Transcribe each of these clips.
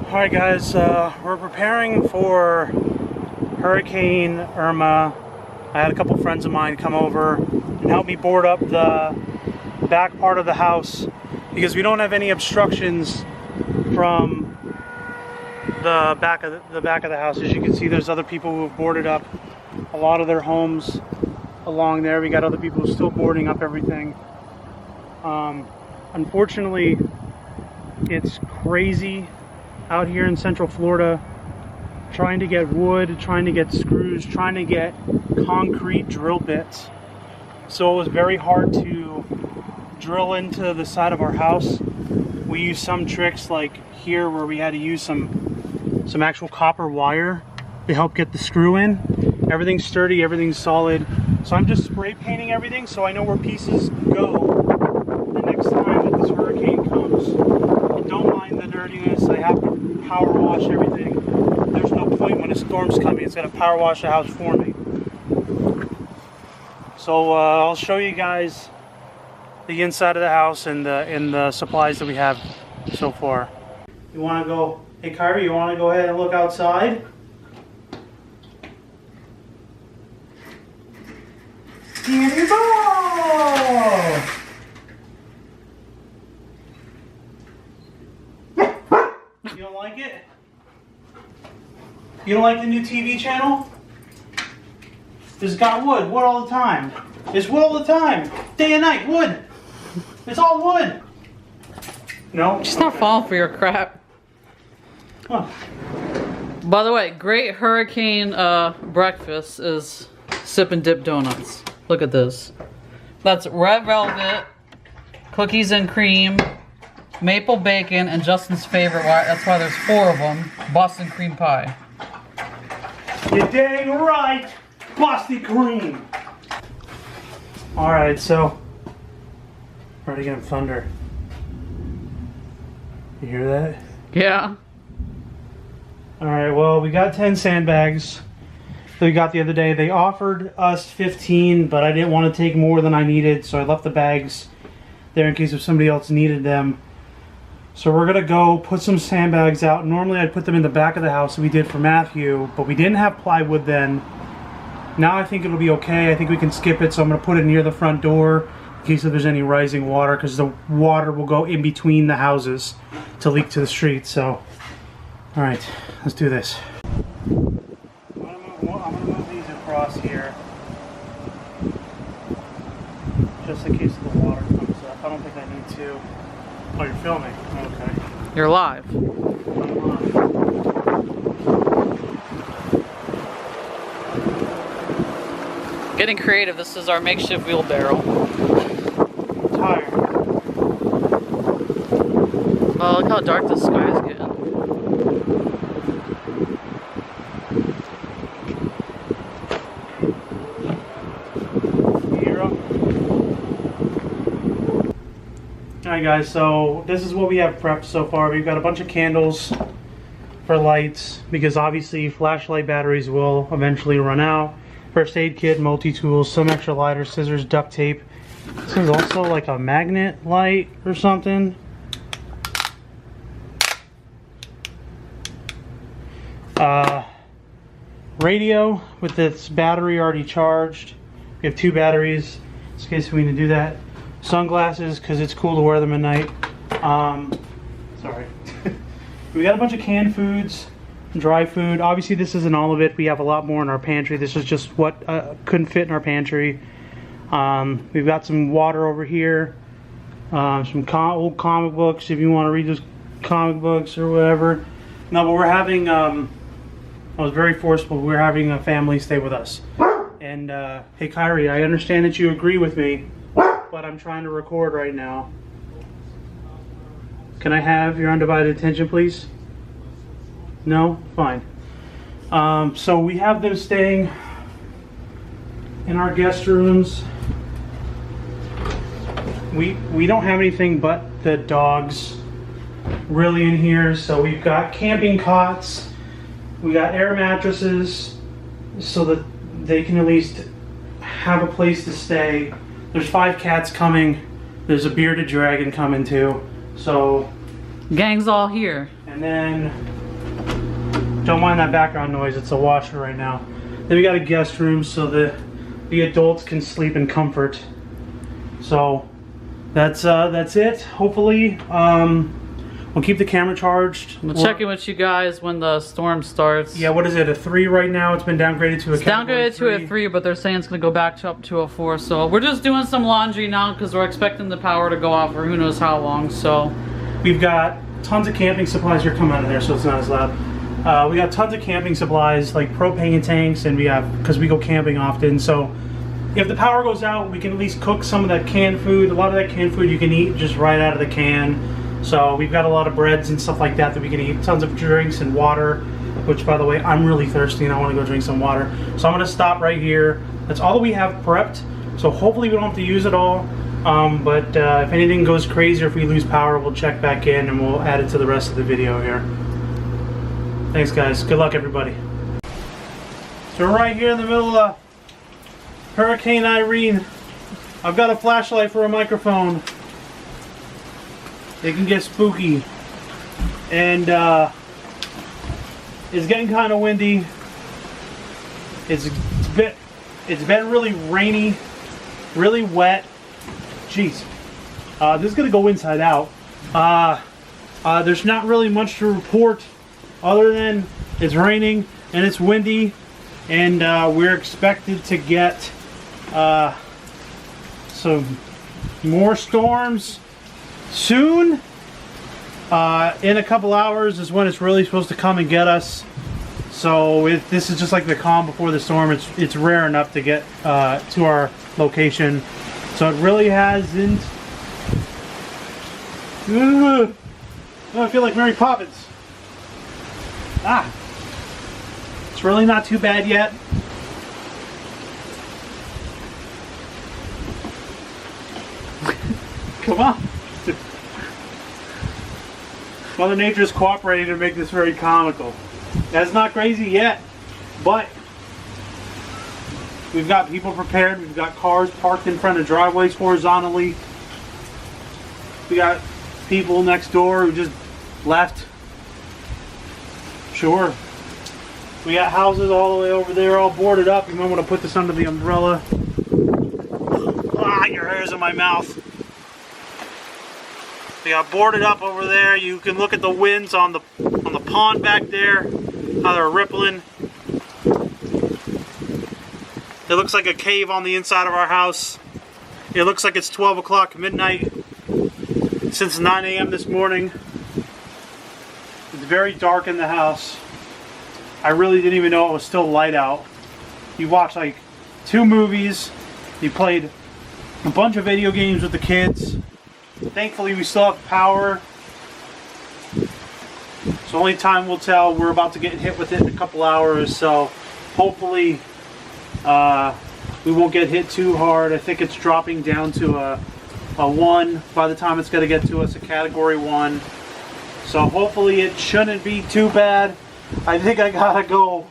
Alright guys, we're preparing for Hurricane Irma. I had a couple friends of mine come over and help me board up the back part of the house because we don't have any obstructions from the back of the house. As you can see, there's other people who have boarded up a lot of their homes along there. We got other people who are still boarding up everything. Unfortunately, it's crazy out here in Central Florida, trying to get wood, trying to get screws, trying to get concrete drill bits. So it was very hard to drill into the side of our house. We used some tricks like here where we had to use some actual copper wire to help get the screw in. Everything's sturdy, everything's solid. So I'm just spray painting everything so I know where pieces go the next time that this hurricane comes. I don't mind the dirtiness. I have to power wash everything. There's no point when a storm's coming. It's going to power wash the house for me. So I'll show you guys the inside of the house and the supplies that we have so far. You want to go, hey Kyrie, you want to go ahead and look outside? Here you go! You don't like it? You don't like the new TV channel? It's got wood all the time. It's wood all the time. Day and night, wood. It's all wood. No? Just not falling for your crap. Huh. By the way, great hurricane breakfast is sip and dip donuts. Look at this. That's red velvet, cookies and cream, maple bacon, and Justin's favorite, that's why there's 4 of them, Boston cream pie. You're dang right, Boston cream. Alright, so, we're already getting thunder. You hear that? Yeah. Alright, well, we got 10 sandbags that we got the other day. They offered us 15, but I didn't want to take more than I needed, so I left the bags there in case if somebody else needed them. So we're gonna go put some sandbags out. Normally I'd put them in the back of the house that we did for Matthew, but we didn't have plywood then. Now I think it'll be okay. I think we can skip it, so I'm gonna put it near the front door in case if there's any rising water, because the water will go in between the houses to leak to the street. So, all right, let's do this. I'm gonna move these across here, just in case the water comes up. I don't think I need to. Oh, you're filming? Okay. You're live. Getting creative, this is our makeshift wheelbarrow. I'm tired. Oh, look how dark the sky is getting. Alright guys, so this is what we have prepped so far. We've got a bunch of candles for lights because obviously flashlight batteries will eventually run out. First aid kit, multi-tools, some extra lighters, scissors, duct tape. This is also like a magnet light or something. Radio with its battery already charged. We have 2 batteries in case we need to do that. Sunglasses because it's cool to wear them at night. Sorry. We got a bunch of canned foods, dry food. Obviously this isn't all of it. We have a lot more in our pantry. This is just what couldn't fit in our pantry. We've got some water over here. Some old comic books if you want to read those comic books or whatever. No, but we're having, I was very forceful. We're having a family stay with us. And hey Kyrie, I understand that you agree with me, but I'm trying to record right now. Can I have your undivided attention, please? No? Fine. So we have them staying in our guest rooms. We don't have anything but the dogs really in here, so we've got camping cots, we got air mattresses so that they can at least have a place to stay. There's 5 cats coming. There's a bearded dragon coming too. So gang's all here. And then Don't mind that background noise. It's a washer right now. Then we got a guest room so the adults can sleep in comfort. So that's it. Hopefully, we'll keep the camera charged. We'll check in with you guys when the storm starts. Yeah, what is it? A 3 right now? It's been downgraded to a downgraded to a 3, but they're saying it's going to go back up to a 4. So we're just doing some laundry now because we're expecting the power to go off for who knows how long. So we've got tons of camping supplies. Here, come out of there so it's not as loud. We got tons of camping supplies like propane tanks, and we have, because we go camping often, so if the power goes out, we can at least cook some of that canned food. A lot of that canned food you can eat just right out of the can. So we've got a lot of breads and stuff like that that we can eat. Tons of drinks and water, which, by the way, I'm really thirsty and I want to go drink some water. So I'm going to stop right here. That's all that we have prepped. So hopefully we don't have to use it all. But if anything goes crazy or if we lose power, we'll check back in and we'll add it to the rest of the video here. Thanks, guys. Good luck, everybody. So we're right here in the middle of Hurricane Irene. I've got a flashlight for a microphone. It can get spooky. And it's getting kind of windy. It's been really rainy, really wet. Jeez. This is going to go inside out. There's not really much to report other than it's raining and it's windy, and we're expected to get some more storms soon. In a couple hours is when it's really supposed to come and get us. So this is just like the calm before the storm. It's rare enough to get to our location. So it really hasn't. Oh, I feel like Mary Poppins. It's really not too bad yet. Come on. Mother Nature is cooperating to make this very comical. That's not crazy yet, but we've got people prepared. We've got cars parked in front of driveways horizontally. We got people next door who just left. Sure. We got houses all the way over there, all boarded up. You might want to put this under the umbrella. Your hair's in my mouth. We got boarded up over there. You can look at the winds on the pond back there, how they're rippling. It looks like a cave on the inside of our house. It looks like it's 12 o'clock midnight since 9 a.m. this morning. It's very dark in the house. I really didn't even know it was still light out. You watched like 2 movies. You played a bunch of video games with the kids. Thankfully we still have power. So only time will tell. We're about to get hit with it in a couple hours. So hopefully we won't get hit too hard. I think it's dropping down to a 1 by the time it's going to get to us, a category 1. So hopefully it shouldn't be too bad. I think I gotta go.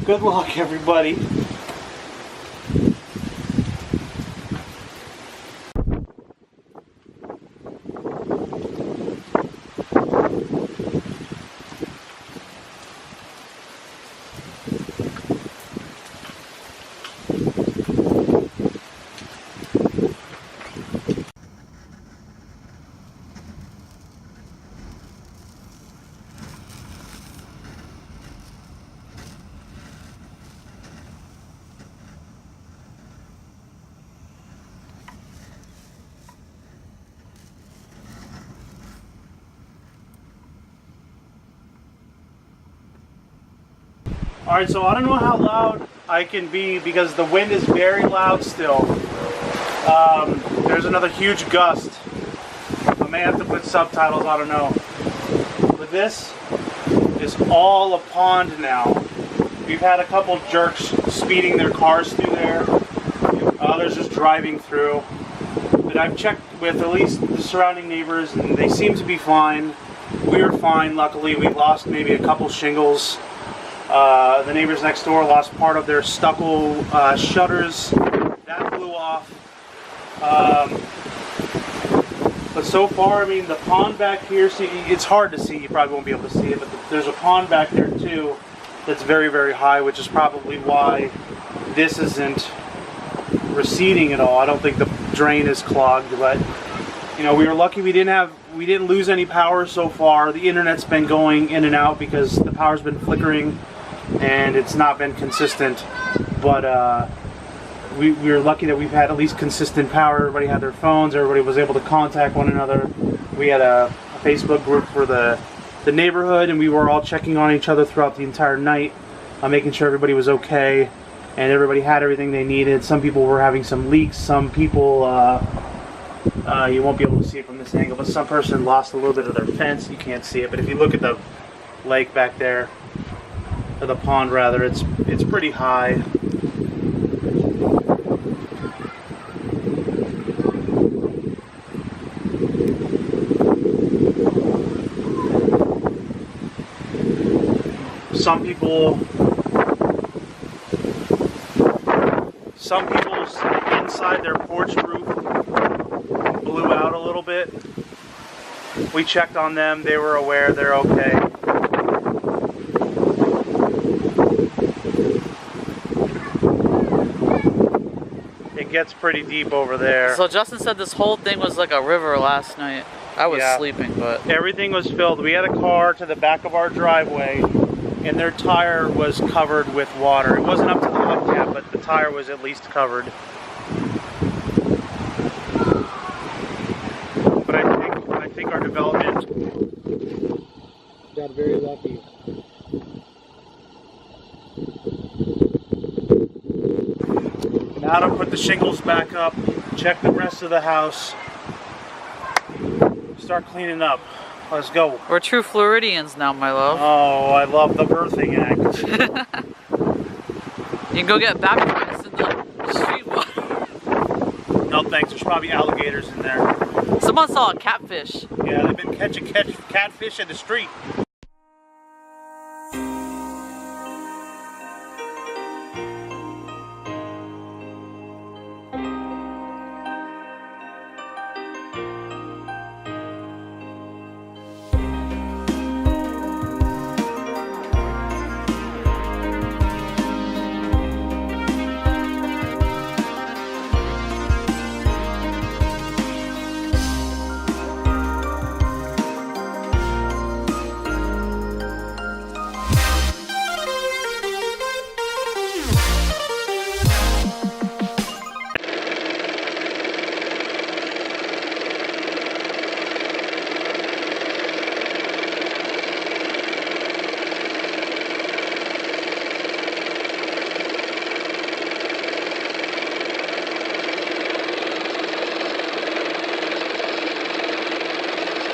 Good luck, everybody. Alright, so I don't know how loud I can be because the wind is very loud still. There's another huge gust. I may have to put subtitles, I don't know. But this is all a pond now. We've had a couple jerks speeding their cars through there. Others just driving through. But I've checked with at least the surrounding neighbors and they seem to be fine. We were fine, luckily. We lost maybe a couple shingles. The neighbors next door lost part of their stucco shutters. That blew off. But so far, I mean, the pond back here, see, it's hard to see. You probably won't be able to see it, but there's a pond back there too that's very, very high, which is probably why this isn't receding at all. I don't think the drain is clogged, but you know, we were lucky we didn't lose any power so far. The internet's been going in and out because the power's been flickering and it's not been consistent. But we were lucky that we've had at least consistent power. Everybody had their phones. Everybody was able to contact one another. We had a Facebook group for the neighborhood, and we were all checking on each other throughout the entire night, making sure everybody was okay, and everybody had everything they needed. Some people were having some leaks. Some people, you won't be able to see it from this angle, but some person lost a little bit of their fence. You can't see it, but if you look at the lake back there, or the pond rather, it's pretty high. Some people's inside their porch roof blew out a little bit. We checked on them. They were aware. They're okay. It gets pretty deep over there. So Justin said this whole thing was like a river last night. I was sleeping, but everything was filled. We had a car to the back of our driveway, and their tire was covered with water. It wasn't up to the hubcap, but the tire was at least covered. But I think our development got very lucky. Now to put the shingles back up, check the rest of the house, start cleaning up. Let's go. We're true Floridians now, my love. Oh, I love the birthing act. You can go get baptized in the street water. No thanks, there's probably alligators in there. Someone saw a catfish. Yeah, they've been catching catfish in the street.